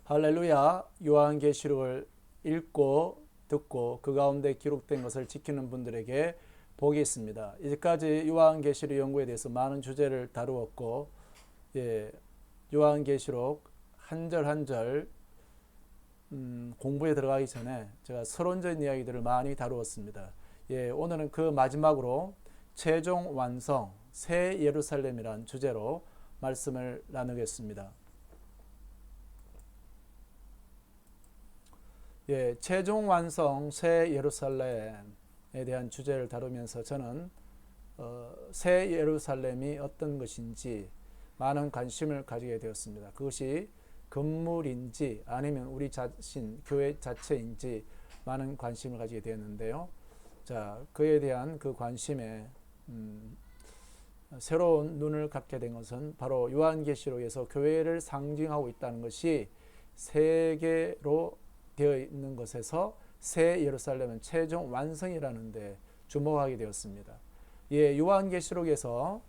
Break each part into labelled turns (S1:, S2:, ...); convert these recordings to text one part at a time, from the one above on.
S1: 할렐루야. 요한계시록을 읽고 듣고 그 가운데 기록된 것을 지키는 분들에게 복이 있습니다. 이제까지 요한계시록 연구에 대해서 많은 주제를 다루었고, 요한계시록 한 절 한 절 공부에 들어가기 전에 제가 서론적인 이야기들을 많이 다루었습니다. 오늘은 그 마지막으로 최종 완성 새 예루살렘이라는 주제로 말씀을 나누겠습니다. 최종 완성 새 예루살렘에 대한 주제를 다루면서 저는 새 예루살렘이 어떤 것인지 많은 관심을 가지게 되었습니다. 그것이 건물인지 아니면 우리 자신, 교회 자체인지 많은 관심을 가지게 되었는데요. 자, 그에 대한 그 관심에 새로운 눈을 갖게 된 것은 바로 요한계시록에서 교회를 상징하고 있다는 것이 세계로 되어 있는 것에서 새 예루살렘은 최종 완성이라는 데 주목하게 되었습니다. 요한계시록에서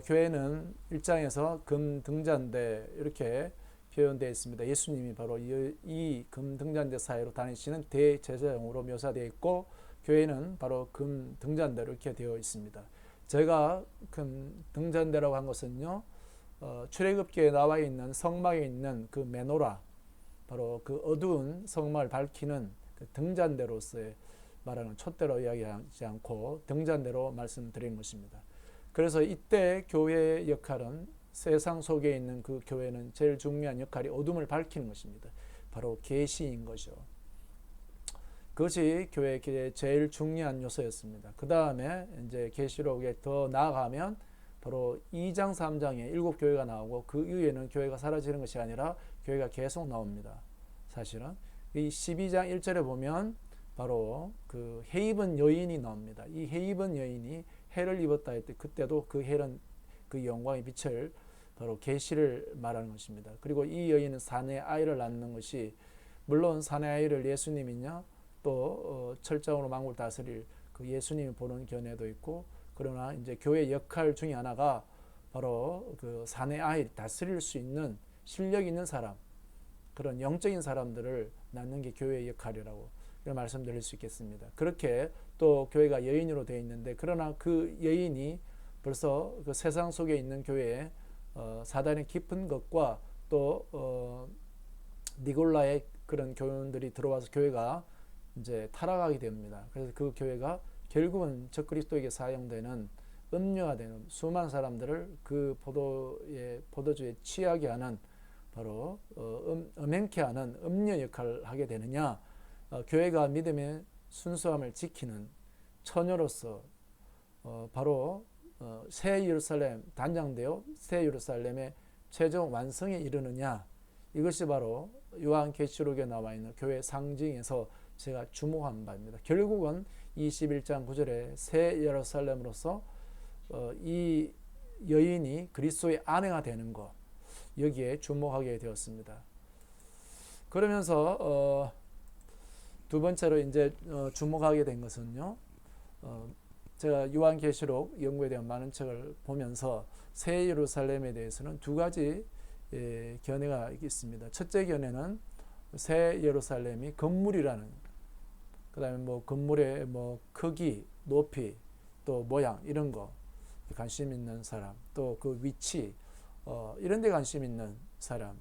S1: 교회는 1장에서 금 등잔대 이렇게 표현되어 있습니다. 예수님이 바로 이 금 등잔대 사이로 다니시는 대제사장으로 묘사되어 있고, 교회는 바로 금 등잔대로 이렇게 되어 있습니다. 제가 금 등잔대라고 한 것은요, 출애굽기에 나와 있는 성막에 있는 그 메노라, 바로 그 어두운 성막을 밝히는 그 등잔대로서의 말하는 촛대로 이야기하지 않고 등잔대로 말씀드린 것입니다. 그래서 이때 교회의 역할은, 세상 속에 있는 그 교회는 제일 중요한 역할이 어둠을 밝히는 것입니다. 바로 계시인 거죠. 그것이 교회의 제일 중요한 요소였습니다. 그 다음에 이제 계시록에 더 나아가면 바로 2장 3장에 7교회가 나오고, 그 이후에는 교회가 사라지는 것이 아니라 교회가 계속 나옵니다. 사실은 이 12장 1절에 보면 바로 그 해 입은 여인이 나옵니다. 이 해 입은 여인이 해를 입었다 할 때, 그때도 그 해는 그 영광의 빛을 바로 계시를 말하는 것입니다. 그리고 이 여인은 사내 아이를 낳는 것이, 물론 사내 아이를 예수님이냐 또 철장으로 만국을 다스릴 그 예수님이 보는 견해도 있고, 그러나 이제 교회 역할 중에 하나가 바로 그 사내 아이 다스릴 수 있는 실력 있는 사람, 그런 영적인 사람들을 낳는 게 교회의 역할이라고 말씀드릴 수 있겠습니다. 그렇게 또 교회가 여인으로 되어 있는데, 그러나 그 여인이 벌써 그 세상 속에 있는 교회에 사단의 깊은 것과 또 니골라의 그런 교훈들이 들어와서 교회가 이제 타락하게 됩니다. 그래서 그 교회가 결국은 적그리스도에게 사용되는 음료가 되는, 수많은 사람들을 그 포도주에 취하게 하는, 바로 음행케 하는 음료 역할을 하게 되느냐, 교회가 믿음의 순수함을 지키는 처녀로서 바로 새 예루살렘 단장되어 새 예루살렘의 최종 완성에 이르느냐, 이것이 바로 요한계시록에 나와 있는 교회 상징에서 제가 주목한 바입니다. 결국은 21장 9절에 새 예루살렘으로서 이 여인이 그리스도의 아내가 되는 것, 여기에 주목하게 되었습니다. 그러면서 두 번째로 이제 주목하게 된 것은요, 제가 요한계시록 연구에 대한 많은 책을 보면서 새 예루살렘에 대해서는 두 가지 견해가 있습니다. 첫째 견해는 새 예루살렘이 건물이라는, 그 다음에 뭐 건물의 뭐 크기, 높이, 또 모양 이런 거 관심 있는 사람, 또 그 위치 이런 데 관심 있는 사람,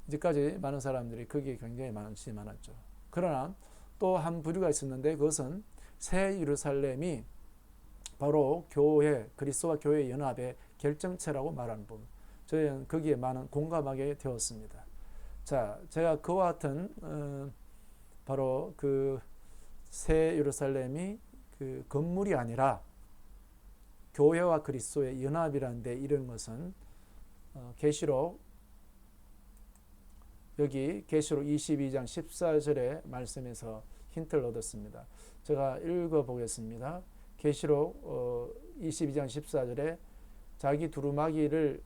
S1: 이제까지 많은 사람들이 거기에 굉장히 관심이 많았죠. 그러나 또 한 부류가 있었는데, 그것은 새 예루살렘이 바로 교회, 그리스도와 교회의 연합의 결정체라고 말하는 부분, 저희는 거기에 많은 공감하게 되었습니다. 자, 제가 그와 같은 바로 그 새 예루살렘이 그 건물이 아니라 교회와 그리스도의 연합이라는데, 이런 것은 계시록 여기 계시록 22장 14절의 말씀에서 힌트를 얻었습니다. 제가 읽어보겠습니다. 계시록 22장 14절에 자기 두루마기를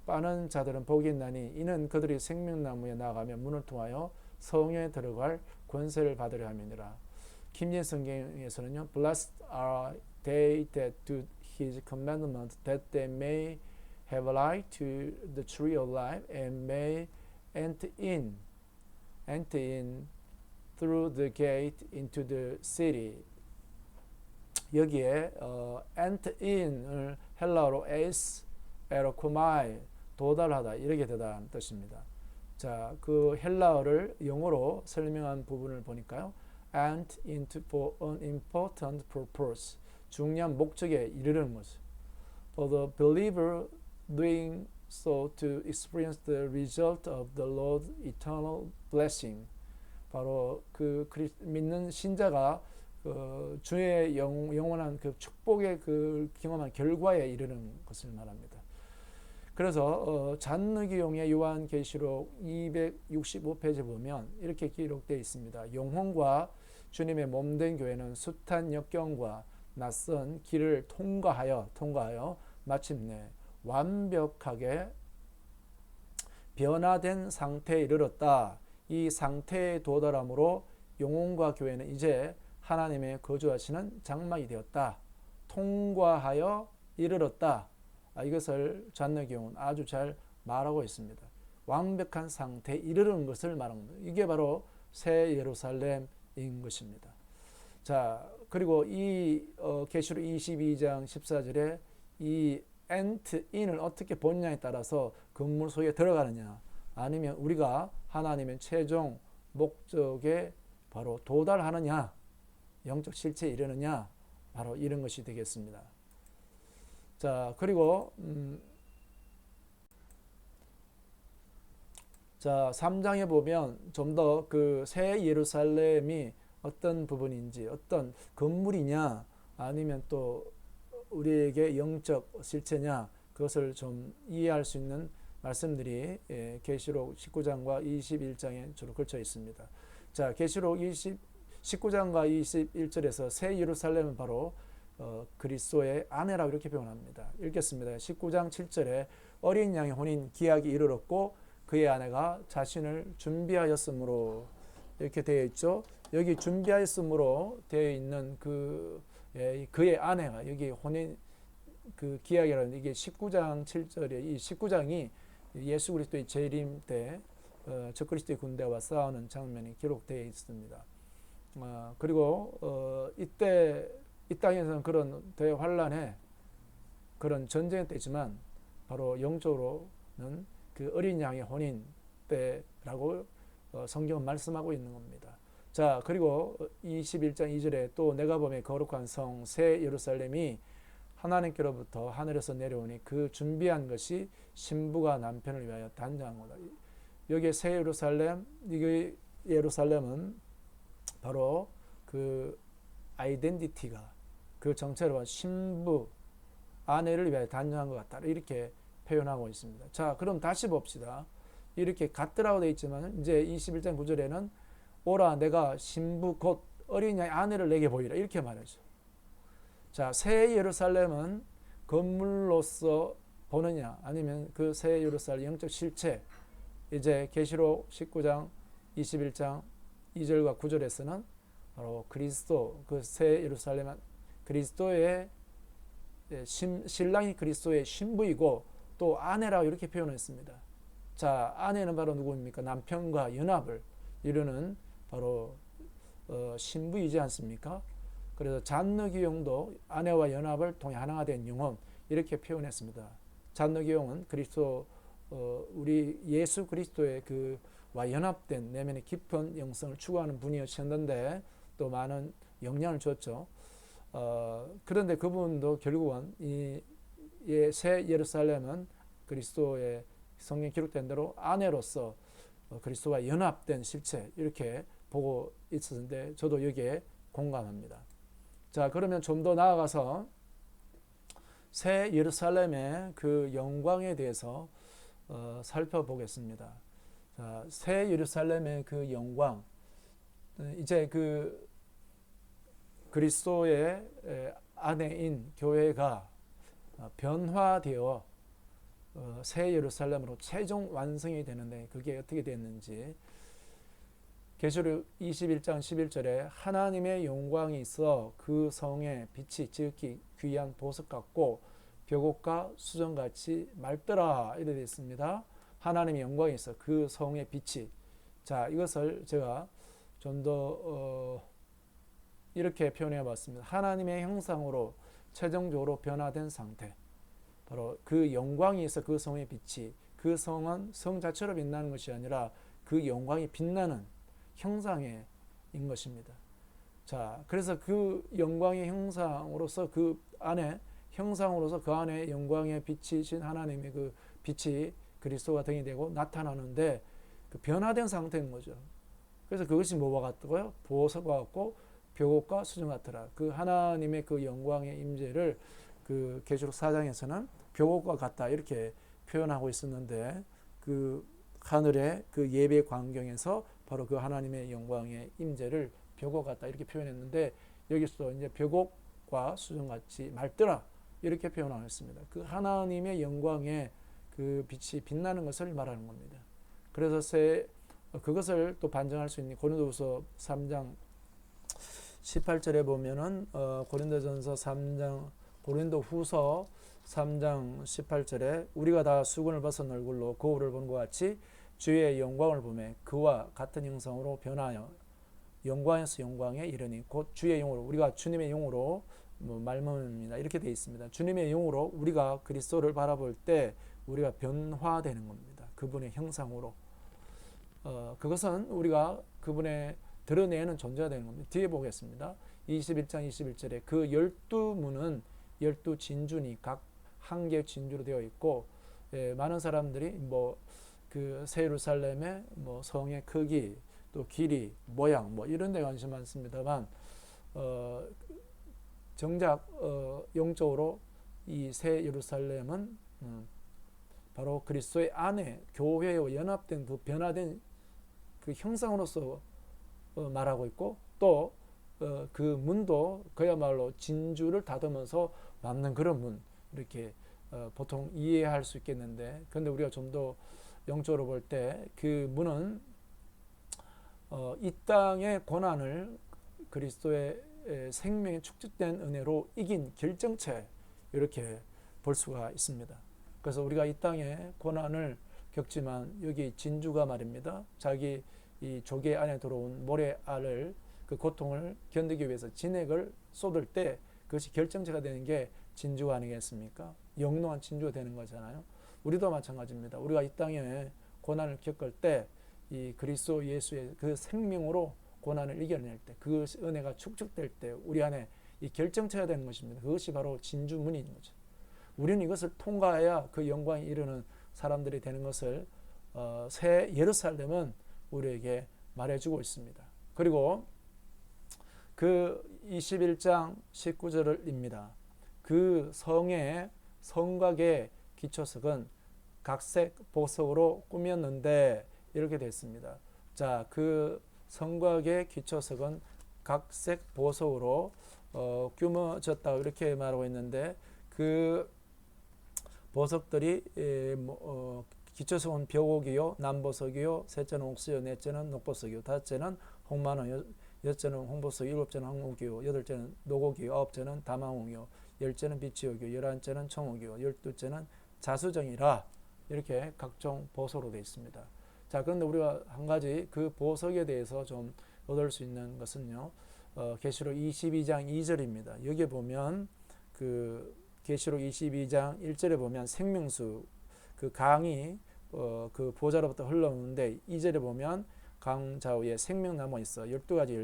S1: 빠는 자들은 복이 있나니 이는 그들이 생명나무에 나아가며 문을 통하여 성에 들어갈 권세를 받으려 함이니라. 김제 성경에서는요, Blessed are they that do his commandment, that they may have light to the tree of life and may enter in through the gate into the city. 여기에 enter in을 헬라어로 에스 에로코마이 도달하다 이렇게 되다는 뜻입니다. 자, 그 헬라어를 영어로 설명한 부분을 보니까요. enter into for an important purpose. 중요한 목적에 이르는 것을. For the believer doing so to experience the result of the Lord's eternal blessing. 바로 그 믿는 신자가 주의 영원한 그 축복의 그 경험한 결과에 이르는 것을 말합니다. 그래서 잔느기용의 요한계시록 265페이지 보면 이렇게 기록되어 있습니다. 영혼과 주님의 몸된 교회는 숱한 역경과 낯선 길을 통과하여 마침내 완벽하게 변화된 상태에 이르렀다. 이 상태에 도달함으로 영혼과 교회는 이제 하나님의 거주하시는 장막이 되었다. 통과하여 이르렀다. 이것을 잔느기용은 아주 잘 말하고 있습니다. 완벽한 상태에 이르는 것을 말합니다. 이게 바로 새 예루살렘인 것입니다. 자, 그리고 이 계시록 22장 14절에 이 enter in을 어떻게 보느냐에 따라서 건물 속에 들어가느냐 아니면 우리가 하나님의 최종 목적에 바로 도달하느냐 영적 실체에 이르느냐 바로 이런 것이 되겠습니다. 자, 그리고 자, 3장에 보면 좀 더 그 새 예루살렘이 어떤 부분인지 어떤 건물이냐 아니면 또 우리에게 영적 실체냐 그것을 좀 이해할 수 있는 말씀들이 계시록 19장과 21장에 주로 걸쳐 있습니다. 자, 계시록 19장과 21절에서 새 예루살렘은 바로 그리스도의 아내라고 이렇게 표현합니다. 읽겠습니다. 19장 7절에 어린 양의 혼인 기약이 이르렀고 그의 아내가 자신을 준비하였으므로 이렇게 되어 있죠. 여기 준비하였으므로 되어 있는 그의 아내가 여기 혼인 그 기약이라는 이게 19장 7절에 이 19장이 예수 그리스도의 재림 때 적그리스도의 군대와 싸우는 장면이 기록되어 있습니다. 그리고 이때 이 땅에서는 그런 대환란의 그런 전쟁 때지만 바로 영적으로는 그 어린 양의 혼인 때라고 성경은 말씀하고 있는 겁니다. 자, 그리고 21장 2절에 또 내가 보매 거룩한 성 새 예루살렘이 하나님께로부터 하늘에서 내려오니 그 준비한 것이 신부가 남편을 위하여 단장한 거다. 여기에 새 예루살렘, 이 예루살렘은 바로 그 아이덴티티가 그 정체로 신부 아내를 위하여 단장한 것 같다. 이렇게 표현하고 있습니다. 자, 그럼 다시 봅시다. 이렇게 같더라고 되어 있지만 이제 21장 9절에는 오라 내가 신부 곧 어린 양의 아내를 내게 보이라 이렇게 말하죠. 자, 새 예루살렘은 건물로서 보느냐 아니면 그 새 예루살렘 영적 실체 이제 계시록 19장 21장 2절과 9절에서는 바로 그리스도 그 새 예루살렘은 그리스도의 신랑이 그리스도의 신부이고 또 아내라고 이렇게 표현했습니다. 자, 아내는 바로 누구입니까? 남편과 연합을 이루는 바로 신부이지 않습니까? 그래서 잔느기용도 아내와 연합을 통해 하나가 된 영혼 이렇게 표현했습니다. 잔느기용은 그리스도 우리 예수 그리스도의 그와 연합된 내면의 깊은 영성을 추구하는 분이었는데 또 많은 영향을 줬죠. 그런데 그분도 결국은 이 새 예루살렘은 그리스도의 성경 기록된 대로 아내로서 그리스도와 연합된 실체 이렇게 보고 있었는데 저도 여기에 공감합니다. 자, 그러면 좀 더 나아가서 새 예루살렘의 그 영광에 대해서 살펴보겠습니다. 자, 새 예루살렘의 그 영광 이제 그 그리스도의 아내인 교회가 변화되어 새 예루살렘으로 최종 완성이 되는데 그게 어떻게 됐는지 계시록 21장 11절에 하나님의 영광이 있어 그 성에 빛이 지극히 귀한 보석 같고 벽옥과 수정같이 맑더라 이래 되어 있습니다. 하나님의 영광이 있어. 그 성의 빛이. 자, 이것을 제가 좀 더 이렇게 표현해 봤습니다. 하나님의 형상으로 최종적으로 변화된 상태. 바로 그 영광이 있어. 그 성의 빛이. 그 성은 성 자체로 빛나는 것이 아니라 그 영광이 빛나는 형상인 것입니다. 자, 그래서 그 영광의 형상으로서 그 안에 영광의 빛이신 하나님의 그 빛이 그리스도가 등이 되고 나타나는데 그 변화된 상태인 거죠. 그래서 그것이 뭐와 같고요? 보석과 같고 벽옥과 수정 같더라. 그 하나님의 그 영광의 임재를 그 계시록 4장에서는 벽옥과 같다 이렇게 표현하고 있었는데 그 하늘의 그 예배 광경에서 바로 그 하나님의 영광의 임재를 벽옥 같다 이렇게 표현했는데 여기서 이제 벽옥과 수정같이 맑더라 이렇게 표현하고 있습니다. 그 하나님의 영광의 그 빛이 빛나는 것을 말하는 겁니다. 그래서 그것을 또 반증할 수 있는 고린도후서 3장 18절에 보면은 고린도전서 3장 고린도후서 3장 18절에 우리가 다 수건을 벗은 얼굴로 거울을 보는 것 같이 주의 영광을 보매 그와 같은 형상으로 변하여 영광에서 영광에 이르니 곧 주의 영으로 우리가 주님의 영으로 말씀입니다. 이렇게 되어 있습니다. 주님의 영으로 우리가 그리스도를 바라볼 때 우리가 변화되는 겁니다. 그분의 형상으로. 그것은 우리가 그분의 드러내는 존재가 되는 겁니다. 뒤에 보겠습니다. 21장 21절에 그 12문은 12진주니 각 한 개의 진주로 되어 있고 많은 사람들이 그 새 예루살렘의 성의 크기 또 길이 모양 이런 데 관심 많습니다만 정작 영적으로 이 새 예루살렘은 바로 그리스도의 안에 교회와 연합된 그 변화된 그 형상으로서 말하고 있고 또 그 문도 그야말로 진주를 다듬어서 만든 그런 문 이렇게 보통 이해할 수 있겠는데 근데 우리가 좀 더 영적으로 볼 때 그 문은 이 땅의 고난을 그리스도의 생명에 축적된 은혜로 이긴 결정체 이렇게 볼 수가 있습니다. 그래서 우리가 이 땅에 고난을 겪지만 여기 진주가 말입니다. 자기 이 조개 안에 들어온 모래알을 그 고통을 견디기 위해서 진액을 쏟을 때 그것이 결정체가 되는 게 진주가 아니겠습니까? 영롱한 진주가 되는 거잖아요. 우리도 마찬가지입니다. 우리가 이 땅에 고난을 겪을 때 이 그리스도 예수의 그 생명으로 고난을 이겨낼 때 그 은혜가 축적될 때 우리 안에 이 결정체가 되는 것입니다. 그것이 바로 진주문인 거죠. 우리는 이것을 통과해야 그 영광에 이르는 사람들이 되는 것을 새 예루살렘은 우리에게 말해주고 있습니다. 그리고 그 21장 19절입니다. 그 성의 성곽의 기초석은 각색 보석으로 꾸몄는데 이렇게 됐습니다. 자, 그 성곽의 기초석은 각색 보석으로 꾸며졌다고 이렇게 말하고 있는데 그 보석들이 기초석은 벽옥이요, 남보석이요, 셋째는 옥수요, 넷째는 녹보석이요, 다섯째는 홍만호, 여섯째는 홍보석, 일곱째는 황옥이요, 여덟째는 노곡이요, 아홉째는 담황옥이요, 열째는 비치옥이요, 열한째는 청옥이요, 열두째는 자수정이라 이렇게 각종 보석으로 되어 있습니다. 자, 그런데 우리가 한 가지 그 보석에 대해서 좀 얻을 수 있는 것은요, 계시록 22장 2절입니다. 여기에 보면 그 계시록 22장 1절에 보면 생명수 그 강이 그 보좌로부터 흘러오는데 2절에 보면 강 좌우에 생명나무가 있어 12가지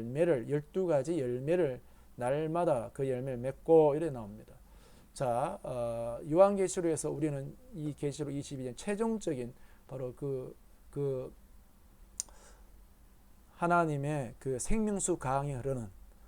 S1: 열매를 날마다 그 열매를 맺고 이래 나옵니다. 자, 요한계시록에서 우리는 이 계시록 22장 최종적인 바로 그 하나님의 그 생명수 강이 흐르는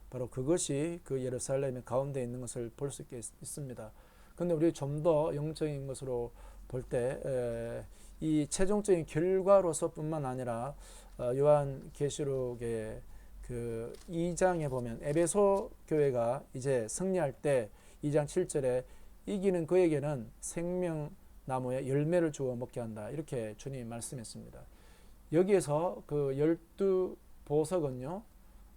S1: 바로 그것이 그 예루살렘의 가운데 있는 것을 볼 수 있습니다. 그런데 우리 좀 더 영적인 것으로 볼 때 이 최종적인 결과로서뿐만 아니라 요한계시록의 그 2장에 보면 에베소 교회가 이제 승리할 때 2장 7절에 이기는 그에게는 생명나무의 열매를 주어 먹게 한다 이렇게 주님이 말씀했습니다. 여기에서 그 12보석은요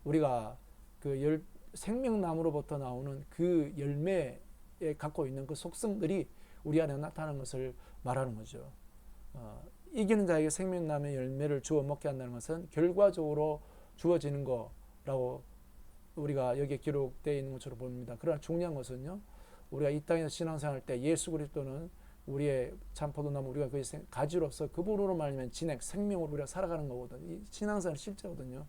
S1: 우리가 그 생명나무로부터 나오는 그 열매에 갖고 있는 그 속성들이 우리 안에 나타나는 것을 말하는 거죠. 이기는 자에게 생명나무의 열매를 주어 먹게 한다는 것은 결과적으로 주어지는 거라고 우리가 여기에 기록되어 있는 것으로 봅니다. 그러나 중요한 것은요, 우리가 이 땅에서 신앙생활할 때 예수 그리스도는 우리의 참 포도나무, 우리가 그 가지로서 그분으로 말하면 진액, 생명으로 우리가 살아가는 거거든요. 이 신앙생활 실제거든요.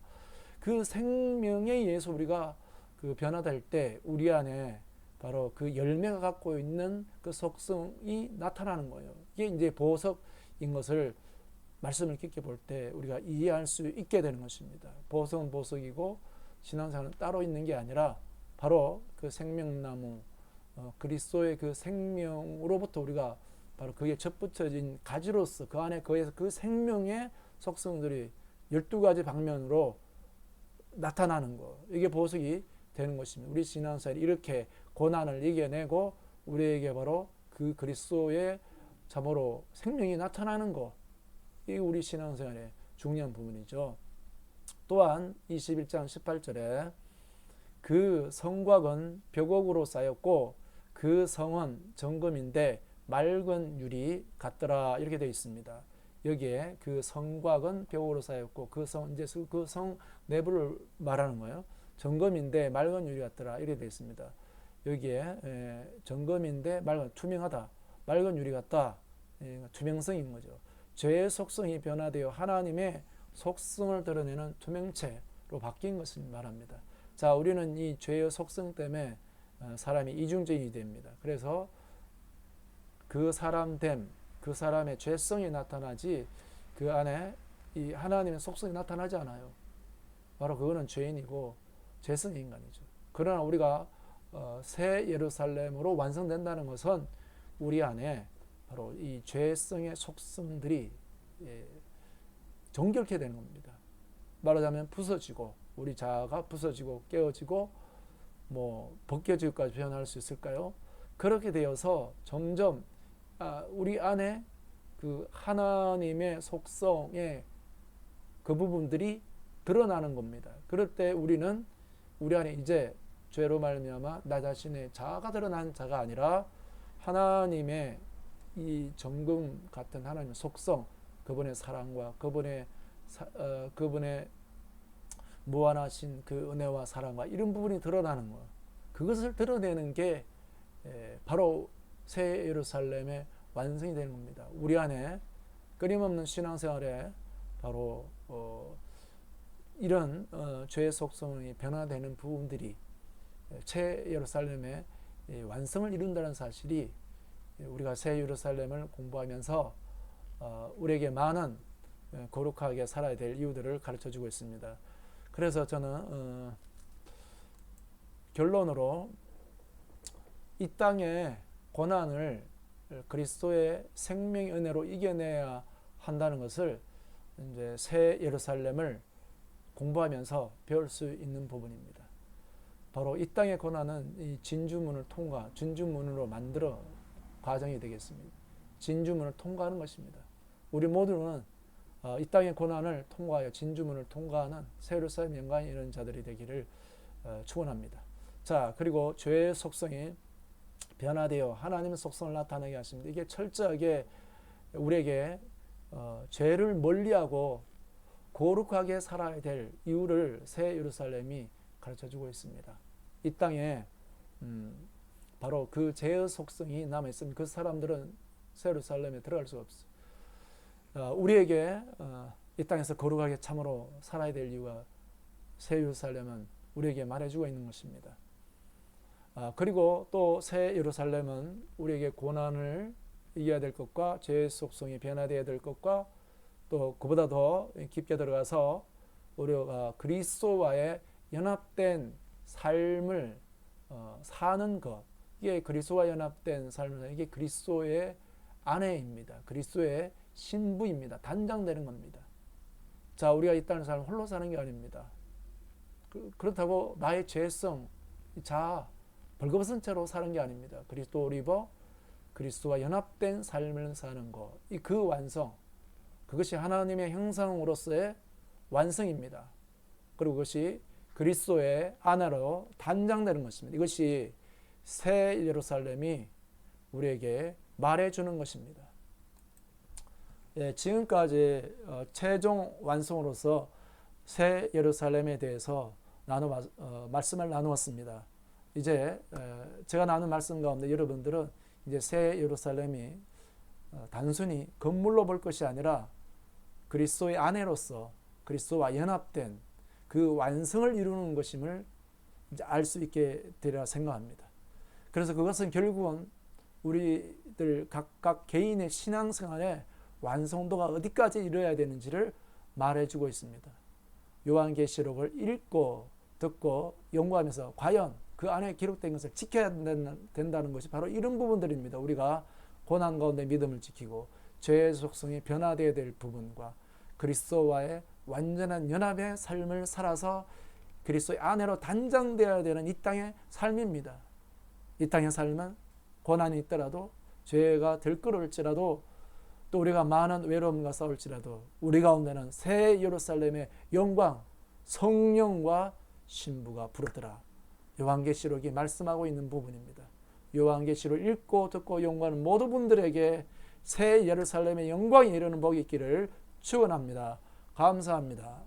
S1: 그 생명에 의해서 우리가 그 변화될 때 우리 안에 바로 그 열매가 갖고 있는 그 속성이 나타나는 거예요. 이게 이제 보석인 것을 말씀을 깊게 볼 때 우리가 이해할 수 있게 되는 것입니다. 보석은 보석이고 신앙생활은 따로 있는 게 아니라 바로 그 생명나무, 그리스도의 그 생명으로부터 우리가 바로 그게 접붙여진 가지로서 그 안에 거기에서 그 생명의 속성들이 12가지 방면으로 나타나는 거. 이게 보석이 되는 것입니다. 우리 신앙생활이 이렇게 고난을 이겨내고 우리에게 바로 그 그리스도의 참으로 생명이 나타나는 거. 이게 우리 신앙생활의 중요한 부분이죠. 또한 21장 18절에 그 성곽은 벽옥으로 쌓였고 그 성은 정금인데 맑은 유리 같더라 이렇게 되어 있습니다. 여기에 그 성곽은 벽옥으로 쌓였고 그 성 이제 그 성 내부를 말하는 거예요. 정금인데 맑은 유리 같더라 이렇게 되어 있습니다. 여기에 정금인데 맑은 투명하다, 맑은 유리 같다, 투명성인 거죠. 죄의 속성이 변화되어 하나님의 속성을 드러내는 투명체로 바뀐 것을 말합니다. 자, 우리는 이 죄의 속성 때문에 사람이 이중적이 됩니다. 그래서 그 사람됨, 그 사람의 죄성이 나타나지 그 안에 이 하나님의 속성이 나타나지 않아요. 바로 그거는 죄인이고 죄성의 인간이죠. 그러나 우리가 새 예루살렘으로 완성된다는 것은 우리 안에 바로 이 죄성의 속성들이 정결케 되는 겁니다. 말하자면 부서지고 우리 자아가 부서지고 깨어지고 뭐 벗겨지기까지 표현할 수 있을까요? 그렇게 되어서 점점 우리 안에 그 하나님의 속성의 그 부분들이 드러나는 겁니다. 그럴 때 우리는 우리 안에 이제 죄로 말미암아 나 자신의 자아가 드러난 자가 아니라 하나님의 이 정금 같은 하나님의 속성, 그분의 사랑과 그분의 무한하신 그 은혜와 사랑과 이런 부분이 드러나는 거예요. 그것을 드러내는 게 바로 새 예루살렘의 완성이 되는 겁니다. 우리 안에 끊임없는 신앙생활에 바로 이런 죄의 속성이 변화되는 부분들이 새 예루살렘의 완성을 이룬다는 사실이 우리가 새 예루살렘을 공부하면서 우리에게 많은 거룩하게 살아야 될 이유들을 가르쳐주고 있습니다. 그래서 저는 결론으로 이 땅의 고난을 그리스도의 생명의 은혜로 이겨내야 한다는 것을 이제 새 예루살렘을 공부하면서 배울 수 있는 부분입니다. 바로 이 땅의 고난은 이 진주문을 통과, 진주문으로 만들어 과정이 되겠습니다. 진주문을 통과하는 것입니다. 우리 모두는 이 땅의 고난을 통과하여 진주문을 통과하는 새 예루살렘 영광에 이르는 자들이 되기를 축원합니다. 자, 그리고 죄의 속성이 변화되어 하나님의 속성을 나타내게 하십니다. 이게 철저하게 우리에게 죄를 멀리하고 거룩하게 살아야 될 이유를 새 예루살렘이 가르쳐주고 있습니다. 이 땅에 바로 그 죄의 속성이 남아있으면 그 사람들은 새 예루살렘에 들어갈 수가 없어요. 우리에게 이 땅에서 거룩하게 참으로 살아야 될 이유가 새 예루살렘은 우리에게 말해주고 있는 것입니다. 그리고 또 새 예루살렘은 우리에게 고난을 이겨야 될 것과 죄의 속성이 변화되어야 될 것과 또 그보다 더 깊게 들어가서 우리가 그리스도와의 연합된 삶을 사는 것, 이게 그리스도와 연합된 삶을 이게 그리스도의 아내입니다. 그리스도의 신부입니다. 단장되는 겁니다. 자, 우리가 이 땅의 삶을 홀로 사는 게 아닙니다. 그렇다고 나의 죄성, 자아, 벌거벗은 채로 사는 게 아닙니다. 그리스도를 입어 그리스도와 연합된 삶을 사는 것, 그 완성, 그것이 하나님의 형상으로서의 완성입니다. 그리고 그것이 그리스도의 아내로 단장되는 것입니다. 이것이 새 예루살렘이 우리에게 말해주는 것입니다. 예, 지금까지 최종 완성으로서 새 예루살렘에 대해서 말씀을 나누었습니다. 이제 제가 나눈 말씀 가운데 여러분들은 이제 새 예루살렘이 단순히 건물로 볼 것이 아니라 그리스도의 아내로서 그리스도와 연합된 그 완성을 이루는 것임을 이제 알 수 있게 되리라 생각합니다. 그래서 그것은 결국은 우리들 각각 개인의 신앙생활에 완성도가 어디까지 이루어야 되는지를 말해주고 있습니다. 요한계시록을 읽고 듣고 연구하면서 과연 그 안에 기록된 것을 지켜야 된다는 것이 바로 이런 부분들입니다. 우리가 고난 가운데 믿음을 지키고 죄의 속성이 변화되어야 될 부분과 그리스도와의 완전한 연합의 삶을 살아서 그리스도의 아내로 단장되어야 되는 이 땅의 삶입니다. 이 땅의 삶은 고난이 있더라도 죄가 들끓을지라도 또 우리가 많은 외로움과 싸울지라도 우리 가운데는 새 예루살렘의 영광, 성령과 신부가 부르더라. 요한계시록이 말씀하고 있는 부분입니다. 요한계시록 읽고 듣고 연구하는 모든 분들에게 새 예루살렘의 영광이 이르는 복이 있기를 축원합니다. 감사합니다.